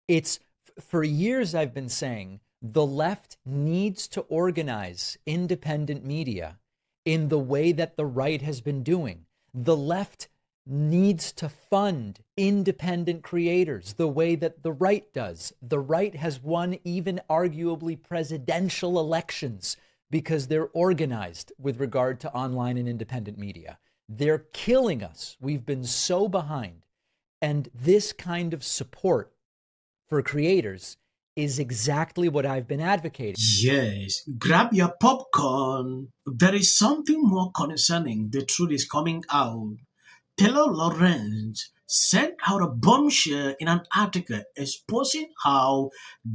It's for years I've been saying the left needs to organize independent media in the way that the right has been doing. The left needs to fund independent creators the way that the right does. The right has won even arguably presidential elections because they're organized with regard to online and independent media. They're killing us. We've been so behind. And this kind of support for creators is exactly what I've been advocating. Yes, grab your popcorn. There is something more concerning. The truth is coming out. Taylor Lawrence sent out a bombshell in an article exposing how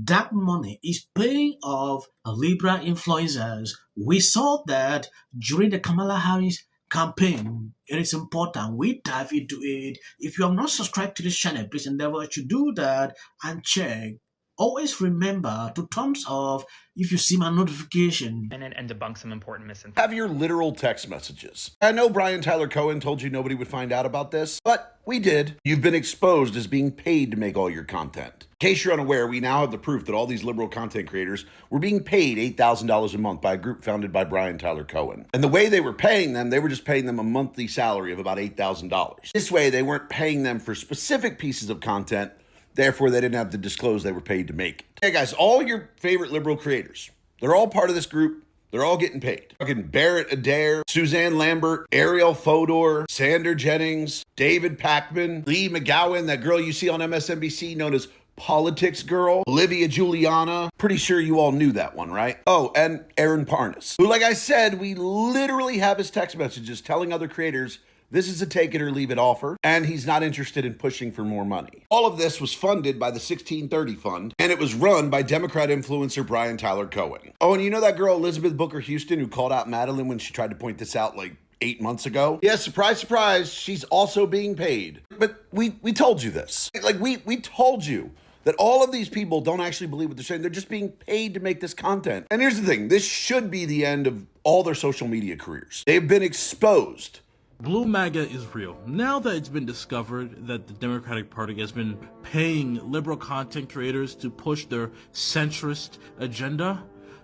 dark money is paying off Libra influencers. We saw that during the Kamala Harris campaign. It is important we dive into it. If you have not subscribed to this channel, please endeavor to do that and check. Always remember to thumbs up if you see my notification. And debunk some important misinformation. Have your literal text messages. I know Brian Tyler Cohen told you nobody would find out about this, but we did. You've been exposed as being paid to make all your content. In case you're unaware, we now have the proof that all these liberal content creators were being paid $8,000 a month by a group founded by Brian Tyler Cohen. And the way they were paying them, they were just paying them a monthly salary of about $8,000. This way, they weren't paying them for specific pieces of content. Therefore, they didn't have to disclose they were paid to make it. Hey guys, all your favorite liberal creators, they're all part of this group. They're all getting paid. Fucking Barrett Adair, Suzanne Lambert, Ariel Fodor, Sander Jennings, David Packman, Lee McGowan, that girl you see on MSNBC known as Politics Girl, Olivia Juliana. Pretty sure you all knew that one, right? Oh, and Aaron Parnas, who, like I said, we literally have his text messages telling other creators this is a take it or leave it offer, and he's not interested in pushing for more money. All of this was funded by the 1630 Fund, and it was run by Democrat influencer Brian Tyler Cohen. Oh, and you know that girl Elizabeth Booker Houston who called out Madeline when she tried to point this out like 8 months ago? Yeah, surprise, surprise, she's also being paid. But we told you this. Like, we told you that all of these people don't actually believe what they're saying. They're just being paid to make this content. And here's the thing, this should be the end of all their social media careers. They've been exposed. Blue MAGA is real. Now that it's been discovered that the Democratic Party has been paying liberal content creators to push their centrist agenda,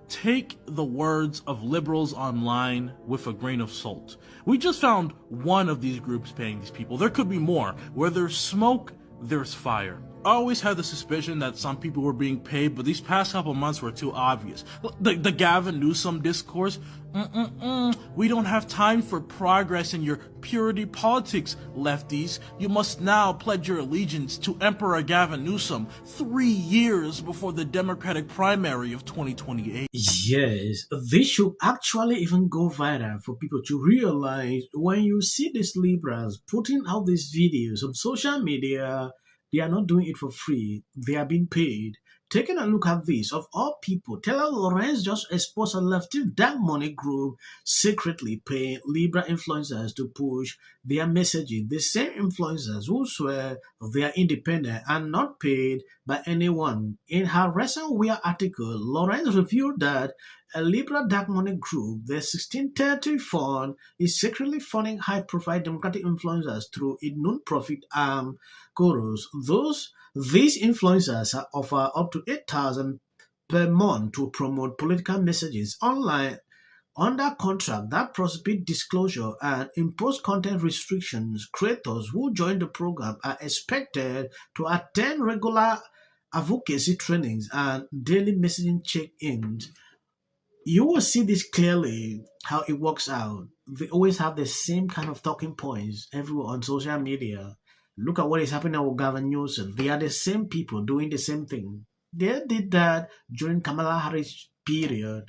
take the words of liberals online with a grain of salt. We just found one of these groups paying these people. There could be more. Where there's smoke, there's fire. I always had the suspicion that some people were being paid, but these past couple months were too obvious. The Gavin Newsom discourse, we don't have time for progress in your purity politics, lefties. You must now pledge your allegiance to Emperor Gavin Newsom 3 years before the Democratic primary of 2028. Yes, this should actually even go viral for people to realize when you see these Libras putting out these videos on social media, they are not doing it for free. They are being paid. Taking a look at this, of all people, Taylor Lawrence just exposed a lefty dark money group secretly paying Libra influencers to push their messaging. The same influencers who swear they are independent and not paid by anyone. In her recent Weird article, Lawrence revealed that a Libra dark money group, the 1630 Fund, is secretly funding high-profile Democratic influencers through its non-profit arm, Chorus. These influencers are offered up to $8,000 per month to promote political messages online under contract that prohibit disclosure and impose content restrictions. Creators who join the program are expected to attend regular advocacy trainings and daily messaging check-ins. You will see this clearly how it works out. They always have the same kind of talking points everywhere on social media. Look at what is happening with Gavin Newsom. They are the same people doing the same thing. They did that during Kamala Harris period.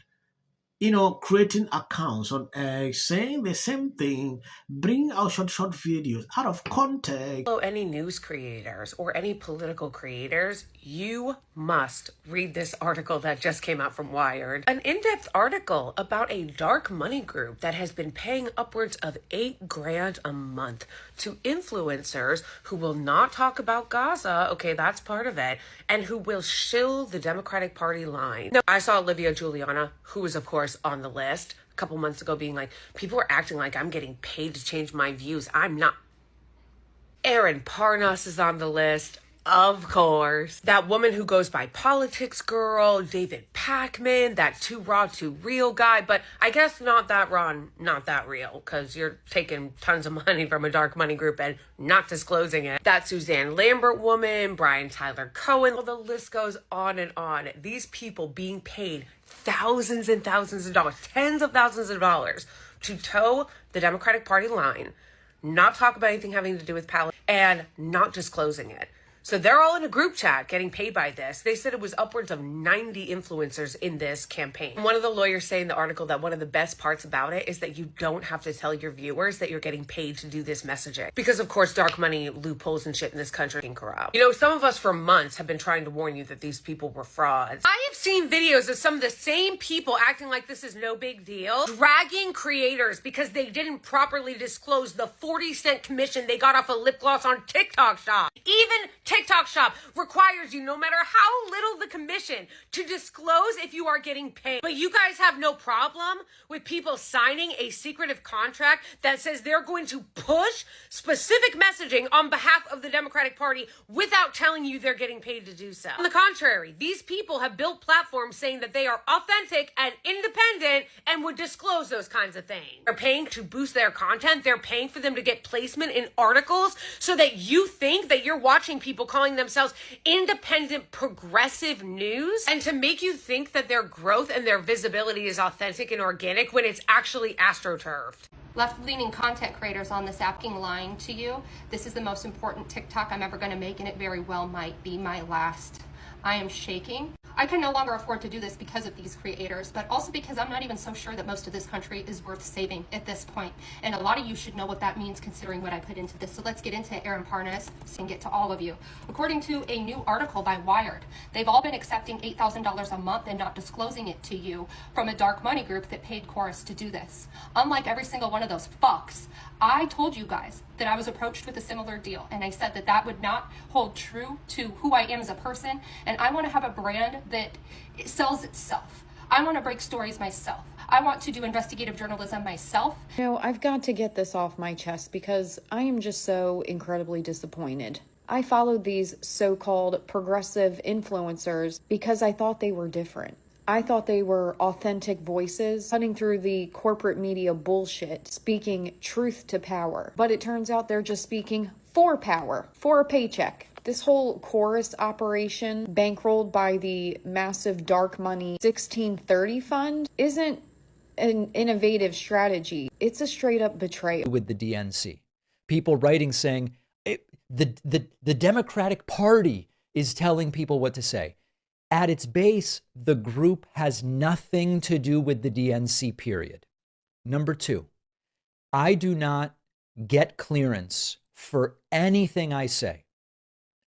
Creating accounts on X, saying the same thing, bringing out short videos out of context. Hello, any news creators or any political creators, you must read this article that just came out from Wired. An in-depth article about a dark money group that has been paying upwards of $8,000 a month to influencers who will not talk about Gaza, okay, that's part of it, and who will shill the Democratic Party line. Now, I saw Olivia Juliana, who is, of course, on the list a couple months ago, being like, people are acting like I'm getting paid to change my views. I'm not. Aaron Parnas is on the list. Of course. That woman who goes by Politics Girl, David Pakman, that too raw, too real guy, but I guess not that raw, not that real, because you're taking tons of money from a dark money group and not disclosing it. That Suzanne Lambert woman, Brian Tyler Cohen, the list goes on and on. These people being paid thousands and thousands of dollars, tens of thousands of dollars to toe the Democratic Party line, not talk about anything having to do with Palestine, and not disclosing it. So they're all in a group chat getting paid by this. They said it was upwards of 90 influencers in this campaign. One of the lawyers say in the article that one of the best parts about it is that you don't have to tell your viewers that you're getting paid to do this messaging. Because of course, dark money loopholes and shit in this country can corrupt. You know, some of us for months have been trying to warn you that these people were frauds. I have seen videos of some of the same people acting like this is no big deal, dragging creators because they didn't properly disclose the 40-cent commission they got off a lip gloss on TikTok Shop. Even TikTok Shop requires you, no matter how little the commission, to disclose if you are getting paid. But you guys have no problem with people signing a secretive contract that says they're going to push specific messaging on behalf of the Democratic Party without telling you they're getting paid to do so. On the contrary, these people have built platforms saying that they are authentic and independent and would disclose those kinds of things. They're paying to boost their content. They're paying for them to get placement in articles so that you think that you're watching people calling themselves independent progressive news, and to make you think that their growth and their visibility is authentic and organic when it's actually astroturfed. Left-leaning content creators on this app lying to you. This is the most important TikTok I'm ever going to make, and it very well might be my last. I am shaking. I can no longer afford to do this because of these creators, but also because I'm not even so sure that most of this country is worth saving at this point. And a lot of you should know what that means considering what I put into this. So let's get into Aaron Parnas and get to all of you. According to a new article by Wired, they've all been accepting $8,000 a month and not disclosing it to you from a dark money group that paid Chorus to do this. Unlike every single one of those fucks, I told you guys that I was approached with a similar deal, and I said that that would not hold true to who I am as a person, and I want to have a brand that sells itself. I want to break stories myself. I want to do investigative journalism myself. You know, I've got to get this off my chest because I am just so incredibly disappointed. I followed these so-called progressive influencers because I thought they were different. I thought they were authentic voices, cutting through the corporate media bullshit, speaking truth to power. But it turns out they're just speaking for power, for a paycheck. This whole Chorus operation, bankrolled by the massive dark money 1630 fund, isn't an innovative strategy. It's a straight up betrayal. With the DNC, people writing saying the Democratic Party is telling people what to say. At its base, the group has nothing to do with the DNC, period. Number two, I do not get clearance for anything I say.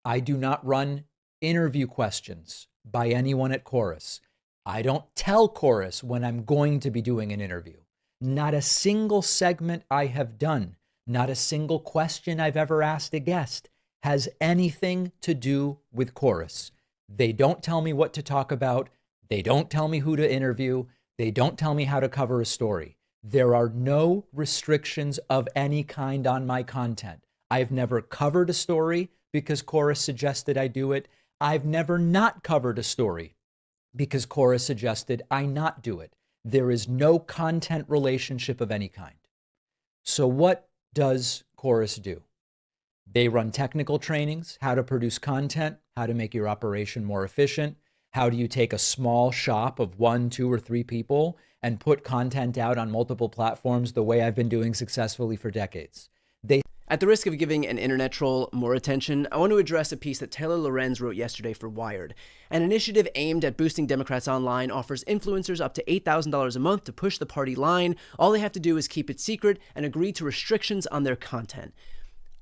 I do not run interview questions by anyone at Chorus. I don't tell Chorus when I'm going to be doing an interview. Not a single segment I have done, not a single question I've ever asked a guest has anything to do with Chorus. They don't tell me what to talk about. They don't tell me who to interview. They don't tell me how to cover a story. There are no restrictions of any kind on my content. I've never covered a story because Chorus suggested I do it. I've never not covered a story because Chorus suggested I not do it. There is no content relationship of any kind. So what does Chorus do? They run technical trainings, how to produce content, how to make your operation more efficient. How do you take a small shop of 1, 2, or 3 people and put content out on multiple platforms the way I've been doing successfully for decades? At the risk of giving an internet troll more attention, I want to address a piece that Taylor Lorenz wrote yesterday for Wired. An initiative aimed at boosting Democrats online offers influencers up to $8,000 a month to push the party line. All they have to do is keep it secret and agree to restrictions on their content.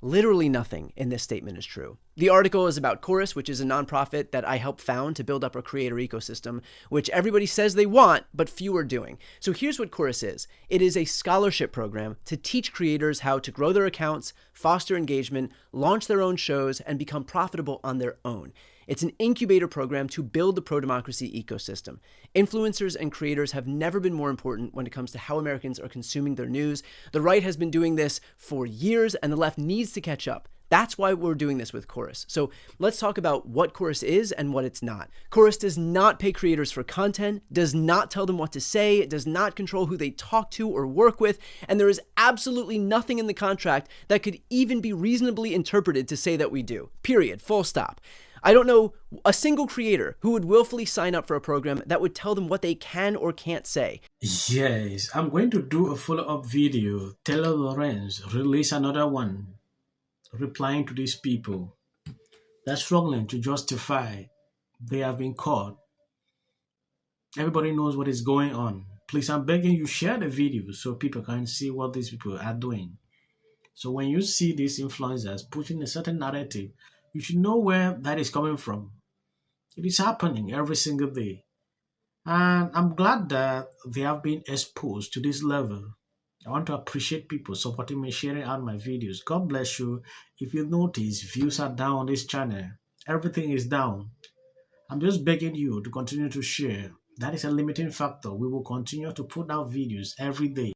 Literally nothing in this statement is true. The article is about Chorus, which is a nonprofit that I helped found to build up a creator ecosystem, which everybody says they want, but few are doing. So here's what Chorus is. It is a scholarship program to teach creators how to grow their accounts, foster engagement, launch their own shows, and become profitable on their own. It's an incubator program to build the pro-democracy ecosystem. Influencers and creators have never been more important when it comes to how Americans are consuming their news. The right has been doing this for years, and the left needs to catch up. That's why we're doing this with Chorus. So let's talk about what Chorus is and what it's not. Chorus does not pay creators for content, does not tell them what to say, does not control who they talk to or work with, and there is absolutely nothing in the contract that could even be reasonably interpreted to say that we do. Period. Full stop. I don't know a single creator who would willfully sign up for a program that would tell them what they can or can't say. Yes, I'm going to do a follow-up video. Taylor Lorenz release another one replying to these people. They're struggling to justify they have been caught. Everybody knows what is going on. Please, I'm begging you, share the video so people can see what these people are doing. So when you see these influencers pushing a certain narrative, you should know where that is coming from. It is happening every single day. And I'm glad that they have been exposed to this level. I want to appreciate people supporting me, sharing out my videos. God bless you. If you notice, views are down on this channel. Everything is down. I'm just begging you to continue to share. That is a limiting factor. We will continue to put out videos every day.